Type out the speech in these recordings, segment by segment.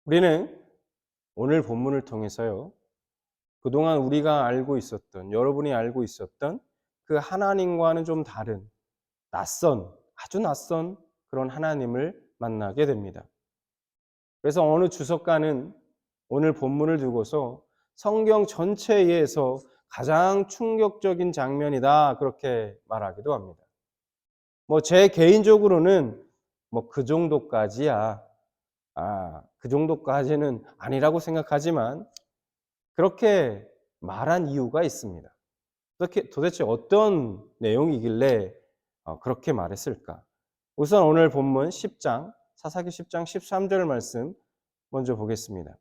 우리는 오늘 본문을 통해서요, 그동안 우리가 알고 있었던, 여러분이 알고 있었던 그 하나님과는 좀 다른 아주 낯선 그런 하나님을 만나게 됩니다. 그래서 어느 주석가는 오늘 본문을 두고서 성경 전체에서 가장 충격적인 장면이다, 그렇게 말하기도 합니다. 제 개인적으로는 그 정도까지야, 그 정도까지는 아니라고 생각하지만 그렇게 말한 이유가 있습니다. 도대체 어떤 내용이길래 그렇게 말했을까? 우선 오늘 본문 10장, 사사기 10장 13절 말씀 먼저 보겠습니다.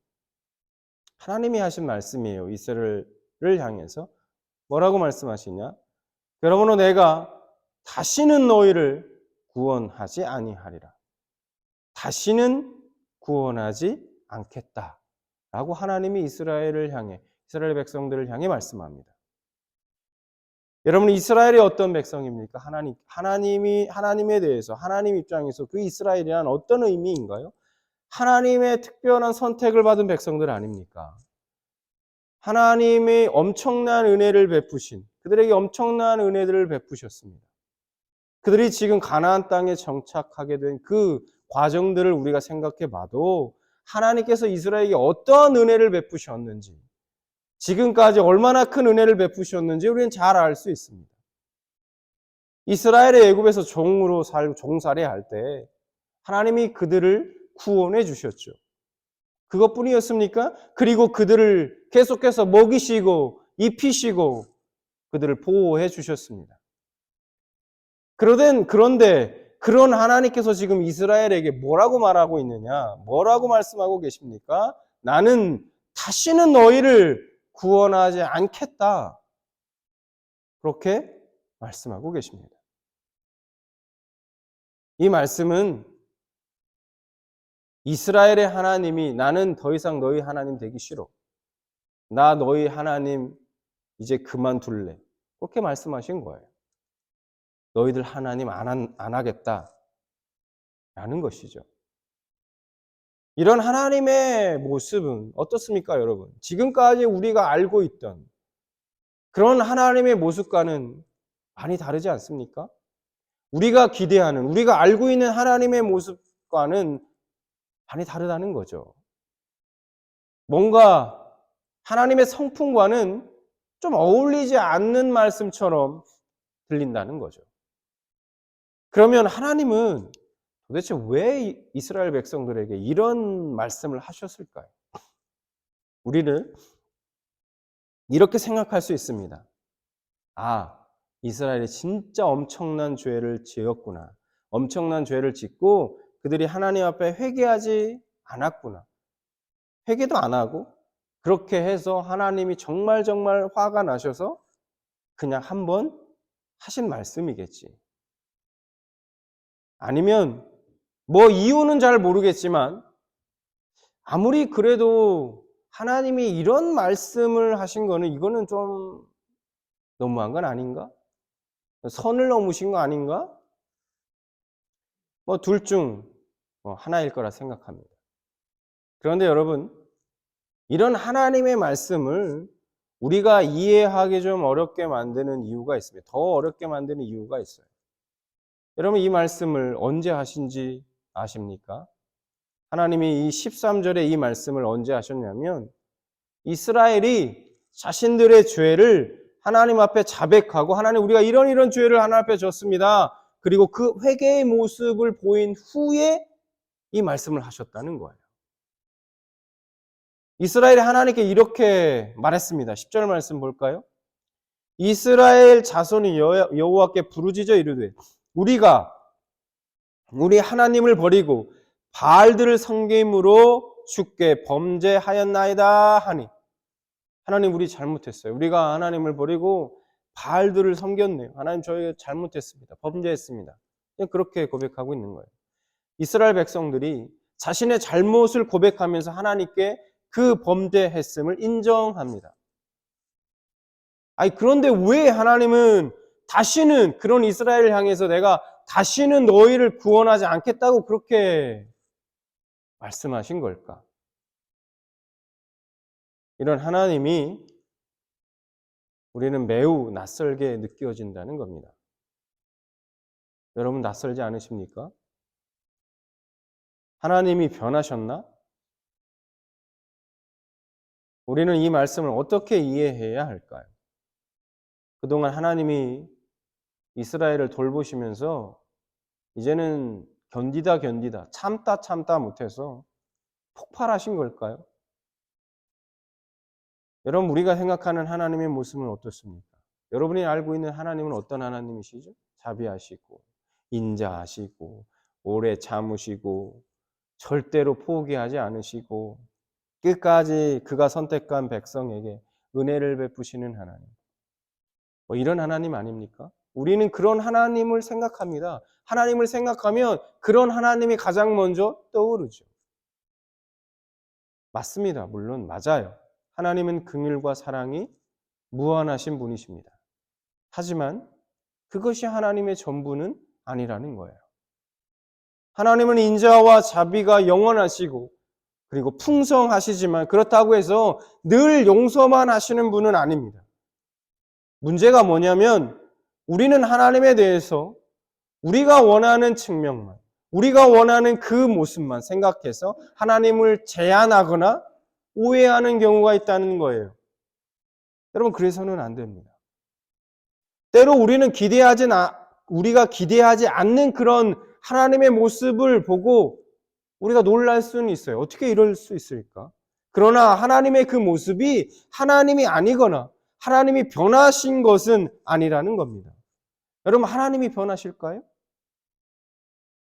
하나님이 하신 말씀이에요. 이스라엘을 향해서. 뭐라고 말씀하시냐? 그러므로 내가 다시는 너희를 구원하지 아니하리라. 다시는 구원하지 않겠다. 라고 하나님이 이스라엘 백성들을 향해 말씀합니다. 여러분, 이스라엘이 어떤 백성입니까? 하나님에 대해서, 하나님 입장에서 그 이스라엘이란 어떤 의미인가요? 하나님의 특별한 선택을 받은 백성들 아닙니까? 하나님의 엄청난 은혜를 베푸신, 그들에게 엄청난 은혜들을 베푸셨습니다. 그들이 지금 가나안 땅에 정착하게 된 그 과정들을 우리가 생각해 봐도 하나님께서 이스라엘에게 어떤 은혜를 베푸셨는지, 지금까지 얼마나 큰 은혜를 베푸셨는지 우리는 잘 알 수 있습니다. 이스라엘의 애굽에서 종살이할 때 하나님이 그들을 구원해 주셨죠. 그것뿐이었습니까? 그리고 그들을 계속해서 먹이시고 입히시고 그들을 보호해 주셨습니다. 그런데 그런 하나님께서 지금 이스라엘에게 뭐라고 말하고 있느냐? 뭐라고 말씀하고 계십니까? 나는 다시는 너희를 구원하지 않겠다. 그렇게 말씀하고 계십니다. 이 말씀은 이스라엘의 하나님이 나는 더 이상 너희 하나님 되기 싫어. 나 너희 하나님 이제 그만둘래. 그렇게 말씀하신 거예요. 너희들 하나님 안 하겠다. 라는 것이죠. 이런 하나님의 모습은 어떻습니까, 여러분? 지금까지 우리가 알고 있던 그런 하나님의 모습과는 많이 다르지 않습니까? 우리가 기대하는, 우리가 알고 있는 하나님의 모습과는 많이 다르다는 거죠. 뭔가 하나님의 성품과는 좀 어울리지 않는 말씀처럼 들린다는 거죠. 그러면 하나님은 도대체 왜 이스라엘 백성들에게 이런 말씀을 하셨을까요? 우리는 이렇게 생각할 수 있습니다. 이스라엘이 진짜 엄청난 죄를 지었구나. 엄청난 죄를 짓고 그들이 하나님 앞에 회개하지 않았구나. 회개도 안 하고 그렇게 해서 하나님이 정말 화가 나셔서 그냥 한번 하신 말씀이겠지. 아니면 이유는 잘 모르겠지만 아무리 그래도 하나님이 이런 말씀을 하신 거는 이거는 좀 너무한 건 아닌가? 선을 넘으신 거 아닌가? 둘 중 하나일 거라 생각합니다. 그런데 여러분, 이런 하나님의 말씀을 우리가 이해하기 좀 어렵게 만드는 이유가 있습니다. 더 어렵게 만드는 이유가 있어요. 여러분, 이 말씀을 언제 하신지 아십니까? 하나님이 이 13절에 이 말씀을 언제 하셨냐면 이스라엘이 자신들의 죄를 하나님 앞에 자백하고 하나님 우리가 이런 죄를 하나님 앞에 졌습니다. 그리고 그 회개의 모습을 보인 후에 이 말씀을 하셨다는 거예요. 이스라엘이 하나님께 이렇게 말했습니다. 10절 말씀 볼까요? 이스라엘 자손이 여호와께 부르짖어 이르되 우리가 우리 하나님을 버리고 바알들을 섬김으로 주께 범죄하였나이다 하니, 하나님 우리 잘못했어요. 우리가 하나님을 버리고 바알들을 섬겼네요. 하나님 저희가 잘못했습니다. 범죄했습니다. 그렇게 고백하고 있는 거예요. 이스라엘 백성들이 자신의 잘못을 고백하면서 하나님께 그 범죄했음을 인정합니다. 그런데 왜 하나님은 다시는 그런 이스라엘을 향해서 내가 다시는 너희를 구원하지 않겠다고 그렇게 말씀하신 걸까? 이런 하나님이 우리는 매우 낯설게 느껴진다는 겁니다. 여러분 낯설지 않으십니까? 하나님이 변하셨나? 우리는 이 말씀을 어떻게 이해해야 할까요? 그동안 하나님이 이스라엘을 돌보시면서 이제는 견디다 참다 못해서 폭발하신 걸까요? 여러분 우리가 생각하는 하나님의 모습은 어떻습니까? 여러분이 알고 있는 하나님은 어떤 하나님이시죠? 자비하시고 인자하시고 오래 참으시고 절대로 포기하지 않으시고 끝까지 그가 선택한 백성에게 은혜를 베푸시는 하나님. 이런 하나님 아닙니까? 우리는 그런 하나님을 생각합니다. 하나님을 생각하면 그런 하나님이 가장 먼저 떠오르죠. 맞습니다. 물론 맞아요. 하나님은 긍휼과 사랑이 무한하신 분이십니다. 하지만 그것이 하나님의 전부는 아니라는 거예요. 하나님은 인자와 자비가 영원하시고 그리고 풍성하시지만 그렇다고 해서 늘 용서만 하시는 분은 아닙니다. 문제가 뭐냐면 우리는 하나님에 대해서 우리가 원하는 측면만, 우리가 원하는 그 모습만 생각해서 하나님을 제한하거나 오해하는 경우가 있다는 거예요. 여러분 그래서는 안 됩니다. 때로 우리가 기대하지 않는 그런 하나님의 모습을 보고 우리가 놀랄 수는 있어요. 어떻게 이럴 수 있을까? 그러나 하나님의 그 모습이 하나님이 아니거나 하나님이 변하신 것은 아니라는 겁니다. 여러분 하나님이 변하실까요?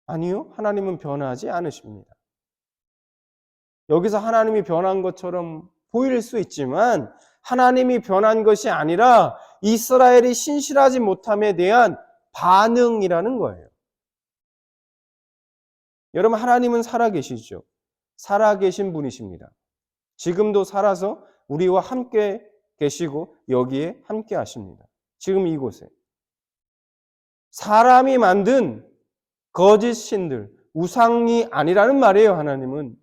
아니요. 하나님은 변하지 않으십니다. 여기서 하나님이 변한 것처럼 보일 수 있지만 하나님이 변한 것이 아니라 이스라엘이 신실하지 못함에 대한 반응이라는 거예요. 여러분 하나님은 살아계시죠. 살아계신 분이십니다. 지금도 살아서 우리와 함께 계시고 여기에 함께 하십니다. 지금 이곳에. 사람이 만든 거짓 신들, 우상이 아니라는 말이에요. 하나님은.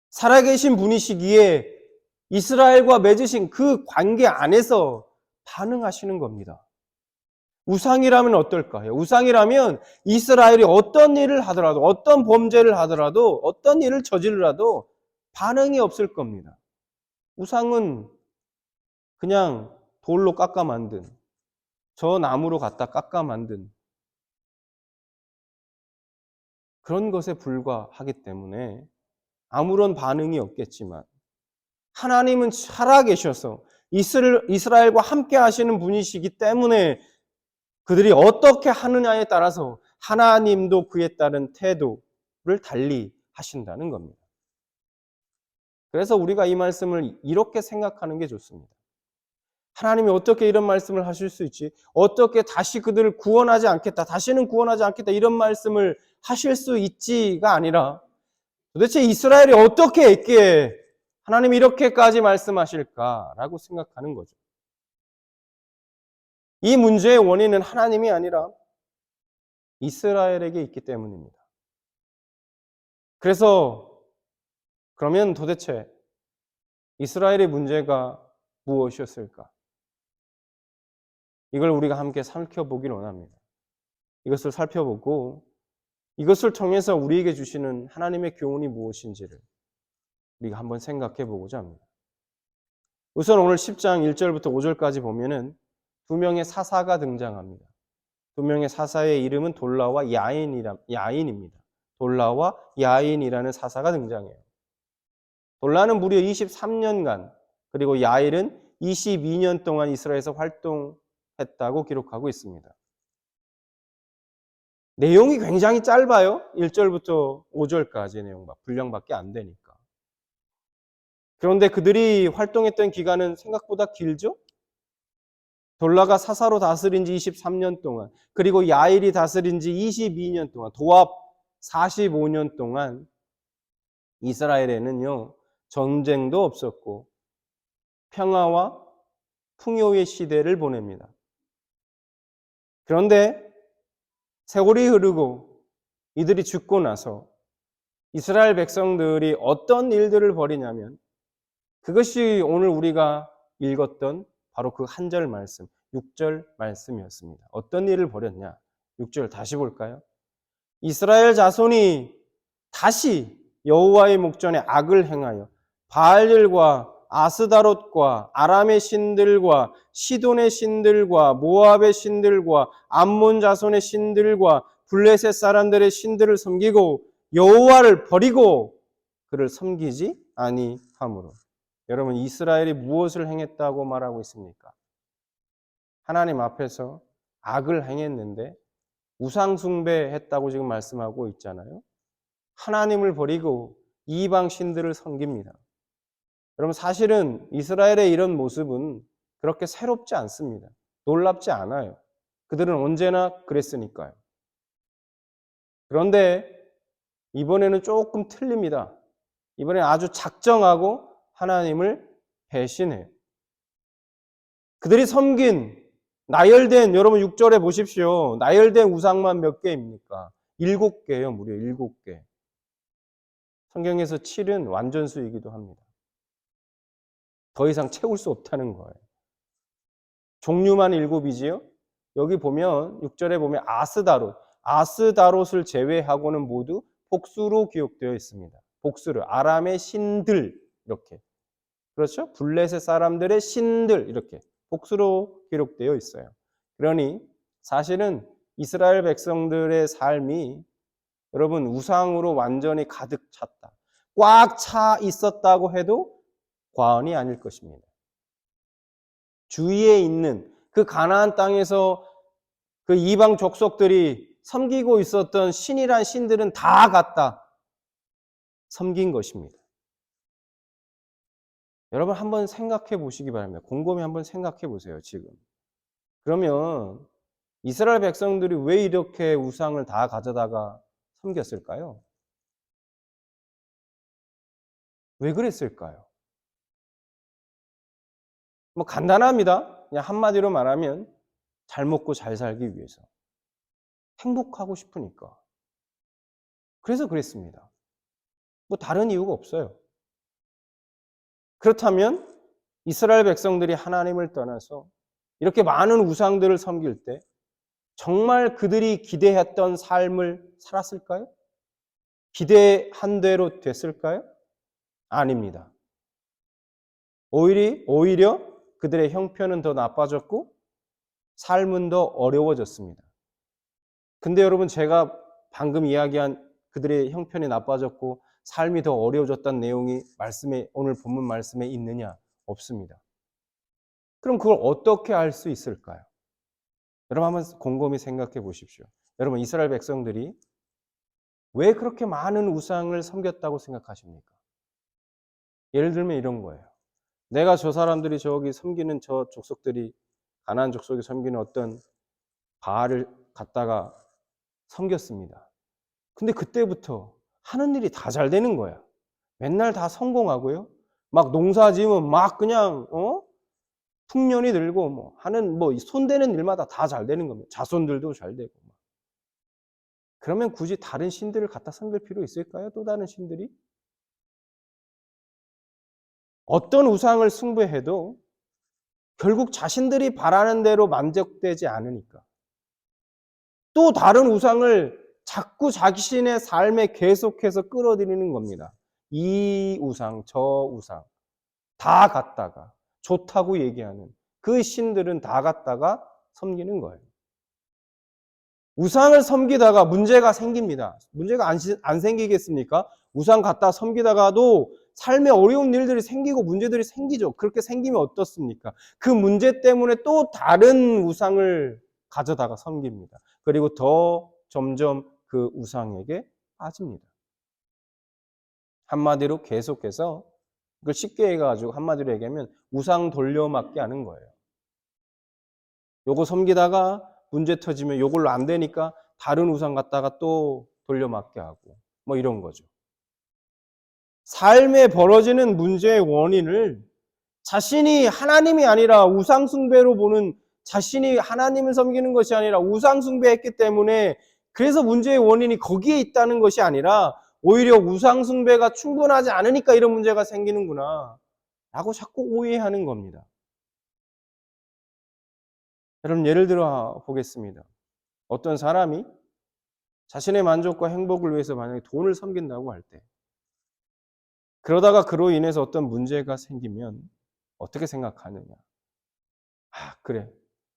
살아계신 분이시기에 이스라엘과 맺으신 그 관계 안에서 반응하시는 겁니다. 우상이라면 어떨까요? 우상이라면 이스라엘이 어떤 일을 하더라도 어떤 범죄를 하더라도 어떤 일을 저지르라도 반응이 없을 겁니다. 우상은 그냥 돌로 깎아 만든 저 나무로 갖다 깎아 만든 그런 것에 불과하기 때문에 아무런 반응이 없겠지만 하나님은 살아계셔서 이스라엘과 함께 하시는 분이시기 때문에 그들이 어떻게 하느냐에 따라서 하나님도 그에 따른 태도를 달리 하신다는 겁니다. 그래서 우리가 이 말씀을 이렇게 생각하는 게 좋습니다. 하나님이 어떻게 이런 말씀을 하실 수 있지? 어떻게 다시 그들을 구원하지 않겠다, 다시는 구원하지 않겠다 이런 말씀을 하실 수 있지가 아니라 도대체 이스라엘이 어떻게 했기에 하나님이 이렇게까지 말씀하실까라고 생각하는 거죠. 이 문제의 원인은 하나님이 아니라 이스라엘에게 있기 때문입니다. 그래서 그러면 도대체 이스라엘의 문제가 무엇이었을까? 이걸 우리가 함께 살펴보길 원합니다. 이것을 살펴보고 이것을 통해서 우리에게 주시는 하나님의 교훈이 무엇인지를 우리가 한번 생각해 보고자 합니다. 우선 오늘 10장 1절부터 5절까지 보면은 두 명의 사사가 등장합니다. 두 명의 사사의 이름은 돌라와 야인입니다. 돌라와 야인이라는 사사가 등장해요. 돌라는 무려 23년간 그리고 야일은 22년 동안 이스라엘에서 활동했다고 기록하고 있습니다. 내용이 굉장히 짧아요. 1절부터 5절까지 내용 분량밖에 안 되니까. 그런데 그들이 활동했던 기간은 생각보다 길죠? 돌라가 사사로 다스린 지 23년 동안, 그리고 야일이 다스린 지 22년 동안, 도합 45년 동안 이스라엘에는요, 전쟁도 없었고 평화와 풍요의 시대를 보냅니다. 그런데 세월이 흐르고 이들이 죽고 나서 이스라엘 백성들이 어떤 일들을 벌이냐면 그것이 오늘 우리가 읽었던 바로 그 한 절 말씀, 6절 말씀이었습니다. 어떤 일을 벌였냐? 6절 다시 볼까요? 이스라엘 자손이 다시 여호와의 목전에 악을 행하여 바알들과 아스다롯과 아람의 신들과 시돈의 신들과 모압의 신들과 암몬 자손의 신들과 블레셋 사람들의 신들을 섬기고 여호와를 버리고 그를 섬기지 아니하므로. 여러분, 이스라엘이 무엇을 행했다고 말하고 있습니까? 하나님 앞에서 악을 행했는데 우상 숭배했다고 지금 말씀하고 있잖아요. 하나님을 버리고 이방 신들을 섬깁니다. 여러분, 사실은 이스라엘의 이런 모습은 그렇게 새롭지 않습니다. 놀랍지 않아요. 그들은 언제나 그랬으니까요. 그런데 이번에는 조금 틀립니다. 이번에 아주 작정하고 하나님을 배신해요. 그들이 섬긴 나열된, 여러분 6절에 보십시오. 나열된 우상만 몇 개입니까? 7개예요. 무려 7개. 성경에서 7은 완전수이기도 합니다. 더 이상 채울 수 없다는 거예요. 종류만 7이지요. 여기 보면 6절에 보면 아스다롯을 제외하고는 모두 복수로 기록되어 있습니다. 복수를 아람의 신들 이렇게, 그렇죠? 블레셋 사람들의 신들 이렇게 복수로 기록되어 있어요. 그러니 사실은 이스라엘 백성들의 삶이 여러분 우상으로 완전히 가득 찼다, 꽉 차 있었다고 해도 과언이 아닐 것입니다. 주위에 있는 그 가나안 땅에서 그 이방 족속들이 섬기고 있었던 신이란 신들은 다 갖다 섬긴 것입니다. 여러분 한번 생각해 보시기 바랍니다. 곰곰이 한번 생각해 보세요. 지금 그러면 이스라엘 백성들이 왜 이렇게 우상을 다 가져다가 섬겼을까요? 왜 그랬을까요? 뭐 간단합니다. 그냥 한마디로 말하면 잘 먹고 잘 살기 위해서, 행복하고 싶으니까. 그래서 그랬습니다. 뭐 다른 이유가 없어요. 그렇다면 이스라엘 백성들이 하나님을 떠나서 이렇게 많은 우상들을 섬길 때 정말 그들이 기대했던 삶을 살았을까요? 기대한 대로 됐을까요? 아닙니다. 오히려 그들의 형편은 더 나빠졌고 삶은 더 어려워졌습니다. 근데 여러분, 제가 방금 이야기한 그들의 형편이 나빠졌고 삶이 더 어려워졌다는 내용이 오늘 본문 말씀에 있느냐? 없습니다. 그럼 그걸 어떻게 알 수 있을까요? 여러분 한번 곰곰이 생각해 보십시오. 여러분, 이스라엘 백성들이 왜 그렇게 많은 우상을 섬겼다고 생각하십니까? 예를 들면 이런 거예요. 내가 저 사람들이 저기 섬기는 저 족속들이, 가나안 족속이 섬기는 어떤 바알을 갖다가 섬겼습니다. 근데 그때부터 하는 일이 다 잘 되는 거야. 맨날 다 성공하고요. 막 농사 지으면 막 그냥 풍년이 들고 뭐 하는 손대는 일마다 다 잘 되는 겁니다. 자손들도 잘 되고. 그러면 굳이 다른 신들을 갖다 섬길 필요 있을까요? 또 다른 신들이? 어떤 우상을 숭배해도 결국 자신들이 바라는 대로 만족되지 않으니까 또 다른 우상을 자꾸 자신의 삶에 계속해서 끌어들이는 겁니다. 이 우상, 저 우상 다 갖다가 좋다고 얘기하는 그 신들은 다 갖다가 섬기는 거예요. 우상을 섬기다가 문제가 생깁니다. 문제가 안 생기겠습니까? 우상 갖다 섬기다가도 삶에 어려운 일들이 생기고 문제들이 생기죠. 그렇게 생기면 어떻습니까? 그 문제 때문에 또 다른 우상을 가져다가 섬깁니다. 그리고 더 점점 그 우상에게 빠집니다. 한마디로 계속해서 그걸 쉽게 해가지고 한마디로 얘기하면 우상 돌려막기 하는 거예요. 요거 섬기다가 문제 터지면 요걸로 안 되니까 다른 우상 갖다가 또 돌려막기 하고 뭐 이런 거죠. 삶에 벌어지는 문제의 원인을 자신이 하나님이 아니라 우상 숭배로 보는, 자신이 하나님을 섬기는 것이 아니라 우상 숭배했기 때문에, 그래서 문제의 원인이 거기에 있다는 것이 아니라 오히려 우상 숭배가 충분하지 않으니까 이런 문제가 생기는구나. 라고 자꾸 오해하는 겁니다. 여러분, 예를 들어 보겠습니다. 어떤 사람이 자신의 만족과 행복을 위해서 만약에 돈을 섬긴다고 할 때, 그러다가 그로 인해서 어떤 문제가 생기면 어떻게 생각하느냐. 아, 그래.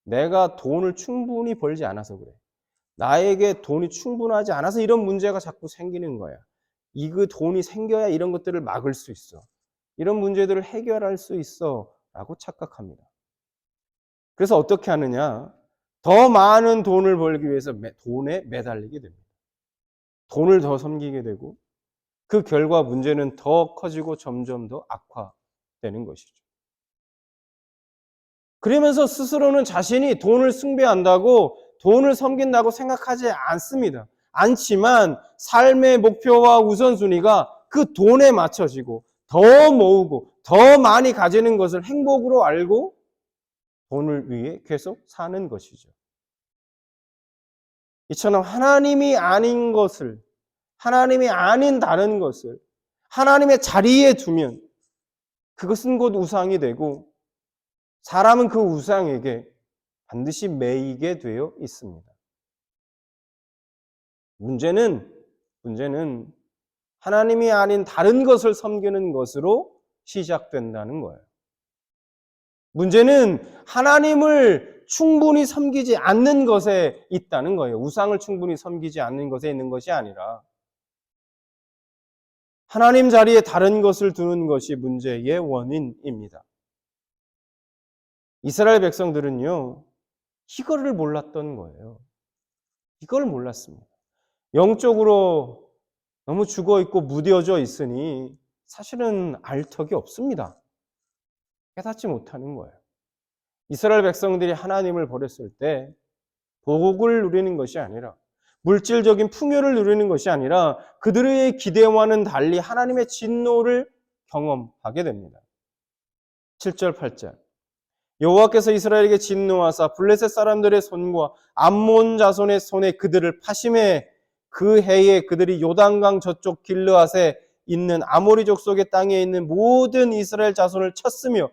내가 돈을 충분히 벌지 않아서 그래. 나에게 돈이 충분하지 않아서 이런 문제가 자꾸 생기는 거야. 그 돈이 생겨야 이런 것들을 막을 수 있어. 이런 문제들을 해결할 수 있어. 라고 착각합니다. 그래서 어떻게 하느냐. 더 많은 돈을 벌기 위해서 돈에 매달리게 됩니다. 돈을 더 섬기게 되고 그 결과 문제는 더 커지고 점점 더 악화되는 것이죠. 그러면서 스스로는 자신이 돈을 숭배한다고 돈을 섬긴다고 생각하지 않습니다. 않지만 삶의 목표와 우선순위가 그 돈에 맞춰지고 더 모으고 더 많이 가지는 것을 행복으로 알고 돈을 위해 계속 사는 것이죠. 이처럼 하나님이 아닌 것을, 하나님이 아닌 다른 것을 하나님의 자리에 두면 그것은 곧 우상이 되고 사람은 그 우상에게 반드시 매이게 되어 있습니다. 문제는 하나님이 아닌 다른 것을 섬기는 것으로 시작된다는 거예요. 문제는 하나님을 충분히 섬기지 않는 것에 있다는 거예요. 우상을 충분히 섬기지 않는 것에 있는 것이 아니라 하나님 자리에 다른 것을 두는 것이 문제의 원인입니다. 이스라엘 백성들은요, 이거를 몰랐던 거예요. 이걸 몰랐습니다. 영적으로 너무 죽어있고 무뎌져 있으니 사실은 알 턱이 없습니다. 깨닫지 못하는 거예요. 이스라엘 백성들이 하나님을 버렸을 때 복을 누리는 것이 아니라 물질적인 풍요를 누리는 것이 아니라 그들의 기대와는 달리 하나님의 진노를 경험하게 됩니다. 7절 8절 여호와께서 이스라엘에게 진노하사 블레셋 사람들의 손과 암몬 자손의 손에 그들을 파심해 그 해에 그들이 요단강 저쪽 길르앗에 있는 아모리 족속의 땅에 있는 모든 이스라엘 자손을 쳤으며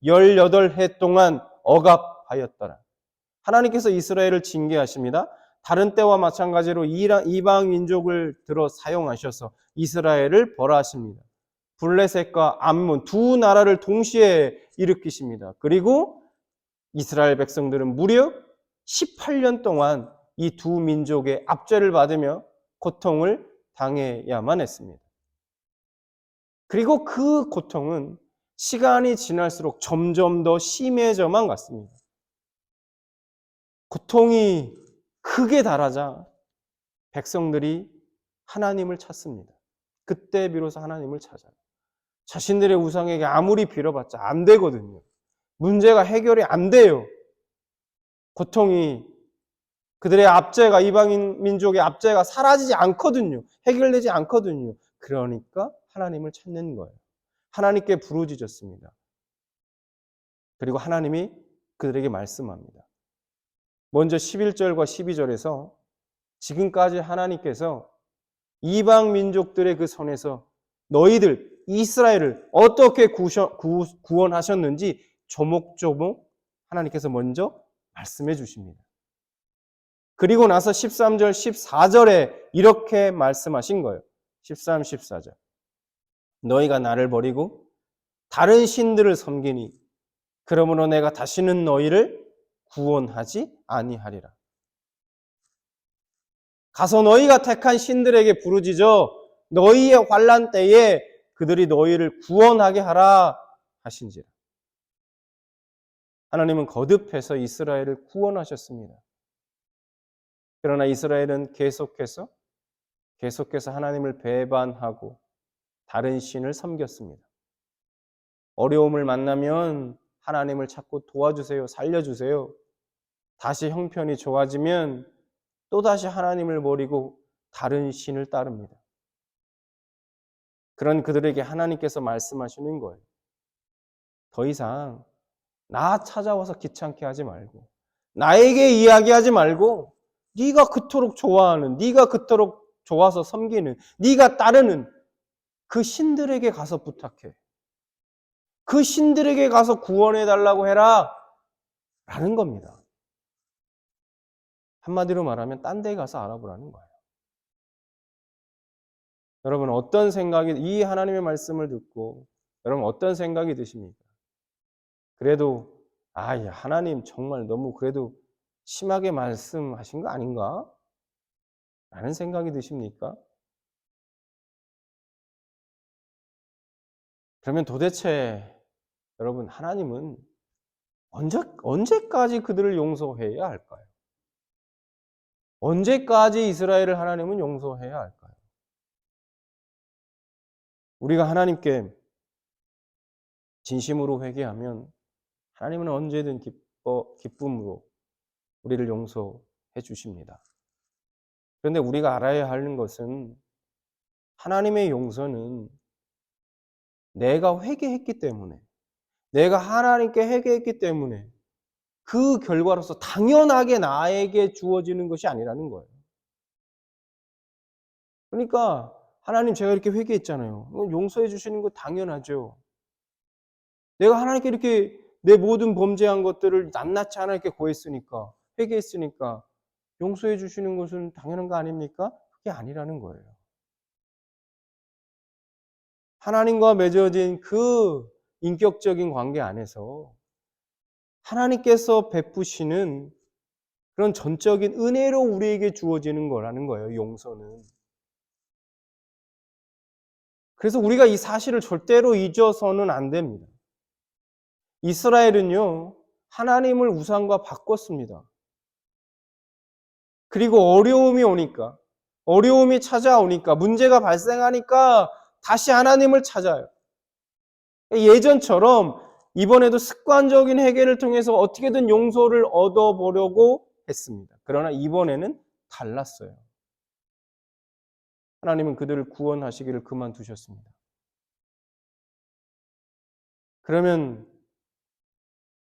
18해 동안 억압하였더라. 하나님께서 이스라엘을 징계하십니다. 다른 때와 마찬가지로 이방 민족을 들어 사용하셔서 이스라엘을 벌하십니다. 블레셋과 암몬 두 나라를 동시에 일으키십니다. 그리고 이스라엘 백성들은 무려 18년 동안 이 두 민족의 압제를 받으며 고통을 당해야만 했습니다. 그리고 그 고통은 시간이 지날수록 점점 더 심해져만 갔습니다. 고통이 크게 달하자 백성들이 하나님을 찾습니다. 그때 비로소 하나님을 찾아요. 자신들의 우상에게 아무리 빌어봤자 안 되거든요. 문제가 해결이 안 돼요. 고통이 그들의 압제가 이방인 민족의 압제가 사라지지 않거든요. 해결되지 않거든요. 그러니까 하나님을 찾는 거예요. 하나님께 부르짖었습니다. 그리고 하나님이 그들에게 말씀합니다. 먼저 11절과 12절에서 지금까지 하나님께서 이방 민족들의 그 손에서 너희들 이스라엘을 어떻게 구원하셨는지 조목조목 하나님께서 먼저 말씀해 주십니다. 그리고 나서 13절, 14절에 이렇게 말씀하신 거예요. 13, 14절. 너희가 나를 버리고 다른 신들을 섬기니 그러므로 내가 다시는 너희를 구원하지 아니하리라. 가서 너희가 택한 신들에게 부르짖어 너희의 환난 때에 그들이 너희를 구원하게 하라 하신지라. 하나님은 거듭해서 이스라엘을 구원하셨습니다. 그러나 이스라엘은 계속해서 하나님을 배반하고 다른 신을 섬겼습니다. 어려움을 만나면 하나님을 찾고 도와주세요, 살려주세요. 다시 형편이 좋아지면 또다시 하나님을 버리고 다른 신을 따릅니다. 그런 그들에게 하나님께서 말씀하시는 거예요. 더 이상 나 찾아와서 귀찮게 하지 말고 나에게 이야기하지 말고 네가 그토록 좋아하는, 네가 그토록 좋아서 섬기는, 네가 따르는 그 신들에게 가서 부탁해. 그 신들에게 가서 구원해 달라고 해라 라는 겁니다. 한마디로 말하면 딴 데 가서 알아보라는 거예요. 여러분 어떤 생각이, 이 하나님의 말씀을 듣고 여러분 어떤 생각이 드십니까? 그래도 하나님 정말 너무 그래도 심하게 말씀하신 거 아닌가? 라는 생각이 드십니까? 그러면 도대체 여러분 하나님은 언제까지 그들을 용서해야 할까요? 언제까지 이스라엘을 하나님은 용서해야 할까요? 우리가 하나님께 진심으로 회개하면 하나님은 언제든 기쁨으로 우리를 용서해 주십니다. 그런데 우리가 알아야 하는 것은 하나님의 용서는 내가 회개했기 때문에, 내가 하나님께 회개했기 때문에 그 결과로서 당연하게 나에게 주어지는 것이 아니라는 거예요. 그러니까 하나님 제가 이렇게 회개했잖아요. 용서해 주시는 거 당연하죠. 내가 하나님께 이렇게 내 모든 범죄한 것들을 낱낱이 하나님께 고했으니까, 회개했으니까 용서해 주시는 것은 당연한 거 아닙니까? 그게 아니라는 거예요. 하나님과 맺어진 그 인격적인 관계 안에서 하나님께서 베푸시는 그런 전적인 은혜로 우리에게 주어지는 거라는 거예요, 용서는. 그래서 우리가 이 사실을 절대로 잊어서는 안 됩니다. 이스라엘은요, 하나님을 우상과 바꿨습니다. 그리고 어려움이 찾아오니까, 문제가 발생하니까 다시 하나님을 찾아요. 예전처럼 이번에도 습관적인 회개를 통해서 어떻게든 용서를 얻어보려고 했습니다. 그러나 이번에는 달랐어요. 하나님은 그들을 구원하시기를 그만두셨습니다. 그러면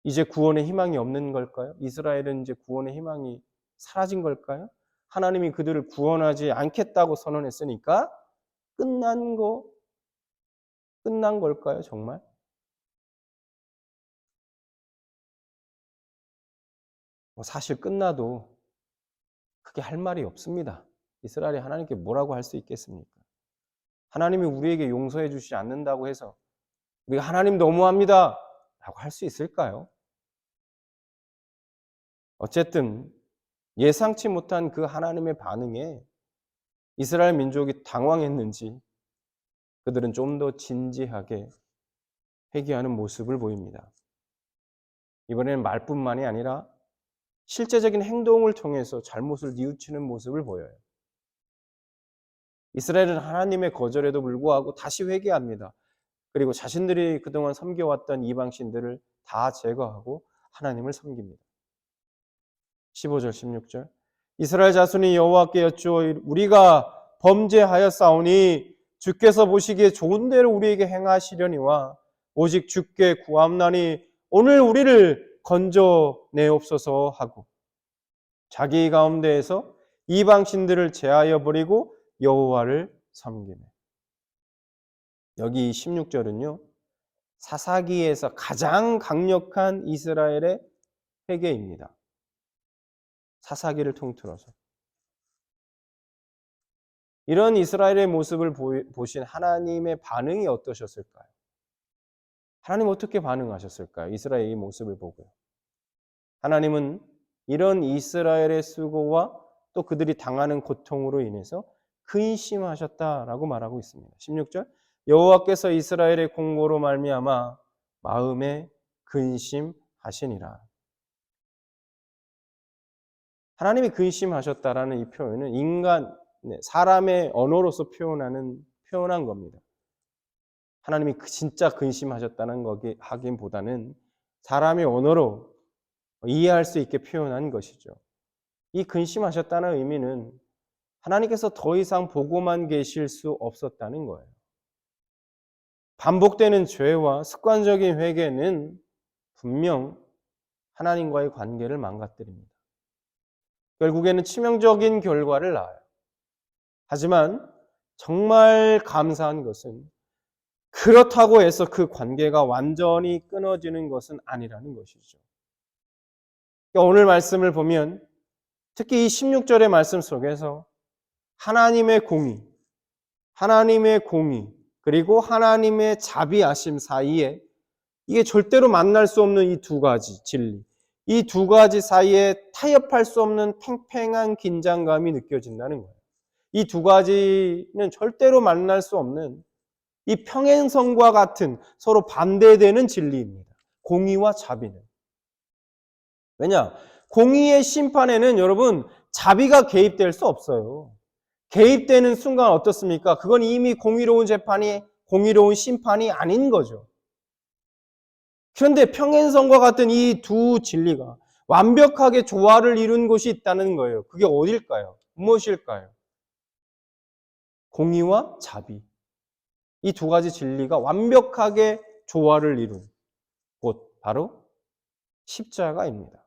이제 구원의 희망이 없는 걸까요? 이스라엘은 이제 구원의 희망이 사라진 걸까요? 하나님이 그들을 구원하지 않겠다고 선언했으니까 끝난 걸까요, 정말? 사실 끝나도 크게 할 말이 없습니다. 이스라엘이 하나님께 뭐라고 할 수 있겠습니까? 하나님이 우리에게 용서해 주시지 않는다고 해서 우리가 하나님 너무합니다 라고 할 수 있을까요? 어쨌든 예상치 못한 그 하나님의 반응에 이스라엘 민족이 당황했는지 그들은 좀 더 진지하게 회개하는 모습을 보입니다. 이번에는 말뿐만이 아니라 실제적인 행동을 통해서 잘못을 뉘우치는 모습을 보여요. 이스라엘은 하나님의 거절에도 불구하고 다시 회개합니다. 그리고 자신들이 그동안 섬겨왔던 이방신들을 다 제거하고 하나님을 섬깁니다. 15절 16절 이스라엘 자손이 여호와께 여쭈어 우리가 범죄하였사오니 주께서 보시기에 좋은 대로 우리에게 행하시려니와 오직 주께 구함나니 오늘 우리를 건져내옵소서 하고 자기 가운데에서 이방신들을 제하여 버리고 여호와를 섬기네. 여기 16절은요. 사사기에서 가장 강력한 이스라엘의 회개입니다. 사사기를 통틀어서. 이런 이스라엘의 모습을 보신 하나님의 반응이 어떠셨을까요? 하나님 어떻게 반응하셨을까요? 이스라엘의 이 모습을 보고요. 하나님은 이런 이스라엘의 수고와 또 그들이 당하는 고통으로 인해서 근심하셨다라고 말하고 있습니다. 16절 여호와께서 이스라엘의 공고로 말미암아 마음에 근심하시니라. 하나님이 근심하셨다라는 이 표현은 사람의 언어로서 표현한 겁니다. 하나님이 진짜 근심하셨다는 거기 하긴보다는 사람의 언어로 이해할 수 있게 표현한 것이죠. 이 근심하셨다는 의미는 하나님께서 더 이상 보고만 계실 수 없었다는 거예요. 반복되는 죄와 습관적인 회개는 분명 하나님과의 관계를 망가뜨립니다. 결국에는 치명적인 결과를 낳아요. 하지만 정말 감사한 것은 그렇다고 해서 그 관계가 완전히 끊어지는 것은 아니라는 것이죠. 오늘 말씀을 보면 특히 이 16절의 말씀 속에서 하나님의 공의, 그리고 하나님의 자비하심 사이에 이게 절대로 만날 수 없는 이 두 가지 진리, 이 두 가지 사이에 타협할 수 없는 팽팽한 긴장감이 느껴진다는 거예요. 이 두 가지는 절대로 만날 수 없는 이 평행선과 같은 서로 반대되는 진리입니다. 공의와 자비는. 왜냐? 공의의 심판에는 여러분 자비가 개입될 수 없어요. 개입되는 순간 어떻습니까? 그건 이미 공의로운 재판이, 공의로운 심판이 아닌 거죠. 그런데 평행선과 같은 이 두 진리가 완벽하게 조화를 이룬 곳이 있다는 거예요. 그게 어딜까요? 무엇일까요? 공의와 자비. 이 두 가지 진리가 완벽하게 조화를 이룬 곳, 바로 십자가입니다.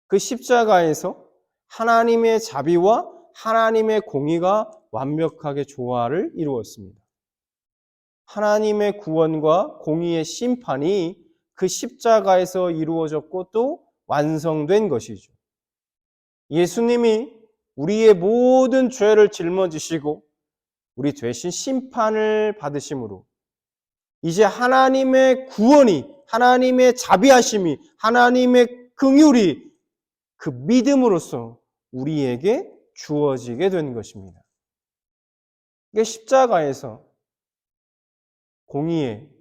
그 십자가에서 하나님의 자비와 하나님의 공의가 완벽하게 조화를 이루었습니다. 하나님의 구원과 공의의 심판이 그 십자가에서 이루어졌고 또 완성된 것이죠. 예수님이 우리의 모든 죄를 짊어지시고 우리 대신 심판을 받으심으로 이제 하나님의 구원이, 하나님의 자비하심이, 하나님의 긍휼이 그 믿음으로써 우리에게 주어지게 된 것입니다. 이게 십자가에서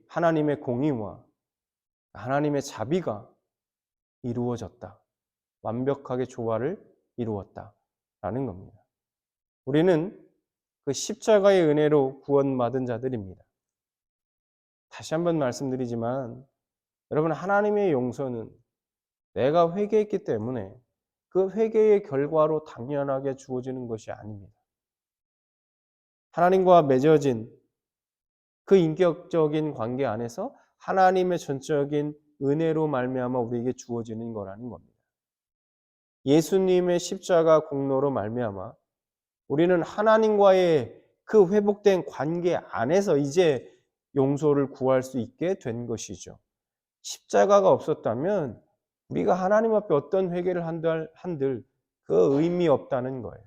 하나님의 공의와 하나님의 자비가 이루어졌다. 완벽하게 조화를 이루었다라는 겁니다. 우리는 그 십자가의 은혜로 구원받은 자들입니다. 다시 한번 말씀드리지만 여러분, 하나님의 용서는 내가 회개했기 때문에 그 회개의 결과로 당연하게 주어지는 것이 아닙니다. 하나님과 맺어진 그 인격적인 관계 안에서 하나님의 전적인 은혜로 말미암아 우리에게 주어지는 거라는 겁니다. 예수님의 십자가 공로로 말미암아 우리는 하나님과의 그 회복된 관계 안에서 이제 용서를 구할 수 있게 된 것이죠. 십자가가 없었다면 우리가 하나님 앞에 어떤 회개를 한들 그 의미 없다는 거예요.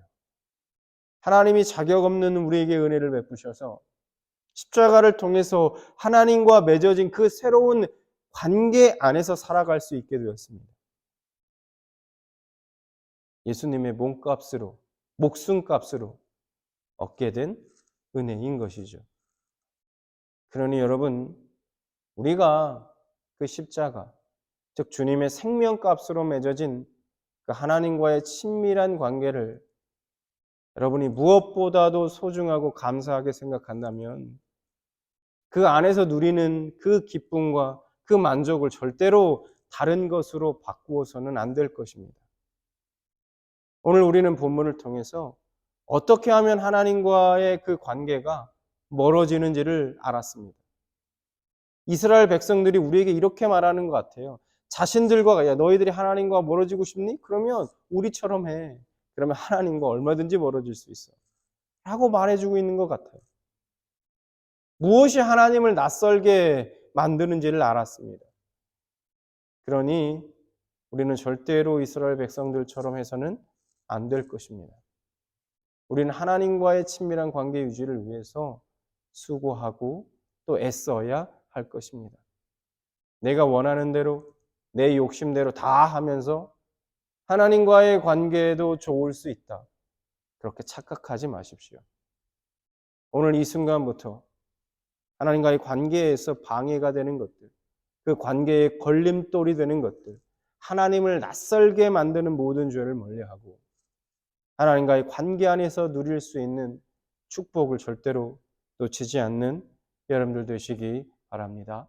하나님이 자격 없는 우리에게 은혜를 베푸셔서 십자가를 통해서 하나님과 맺어진 그 새로운 관계 안에서 살아갈 수 있게 되었습니다. 예수님의 몸값으로, 목숨값으로 얻게 된 은혜인 것이죠. 그러니 여러분, 우리가 그 십자가, 즉 주님의 생명값으로 맺어진 그 하나님과의 친밀한 관계를 여러분이 무엇보다도 소중하고 감사하게 생각한다면 그 안에서 누리는 그 기쁨과 그 만족을 절대로 다른 것으로 바꾸어서는 안 될 것입니다. 오늘 우리는 본문을 통해서 어떻게 하면 하나님과의 그 관계가 멀어지는지를 알았습니다. 이스라엘 백성들이 우리에게 이렇게 말하는 것 같아요. 자신들과, 야, 너희들이 하나님과 멀어지고 싶니? 그러면 우리처럼 해. 그러면 하나님과 얼마든지 멀어질 수 있어. 라고 말해주고 있는 것 같아요. 무엇이 하나님을 낯설게 만드는지를 알았습니다. 그러니 우리는 절대로 이스라엘 백성들처럼 해서는 안 될 것입니다. 우리는 하나님과의 친밀한 관계 유지를 위해서 수고하고 또 애써야 할 것입니다. 내가 원하는 대로, 내 욕심대로 다 하면서 하나님과의 관계도 좋을 수 있다. 그렇게 착각하지 마십시오. 오늘 이 순간부터 하나님과의 관계에서 방해가 되는 것들, 그 관계에 걸림돌이 되는 것들, 하나님을 낯설게 만드는 모든 죄를 멀리하고 하나님과의 관계 안에서 누릴 수 있는 축복을 절대로 놓치지 않는 여러분들 되시기 바랍니다.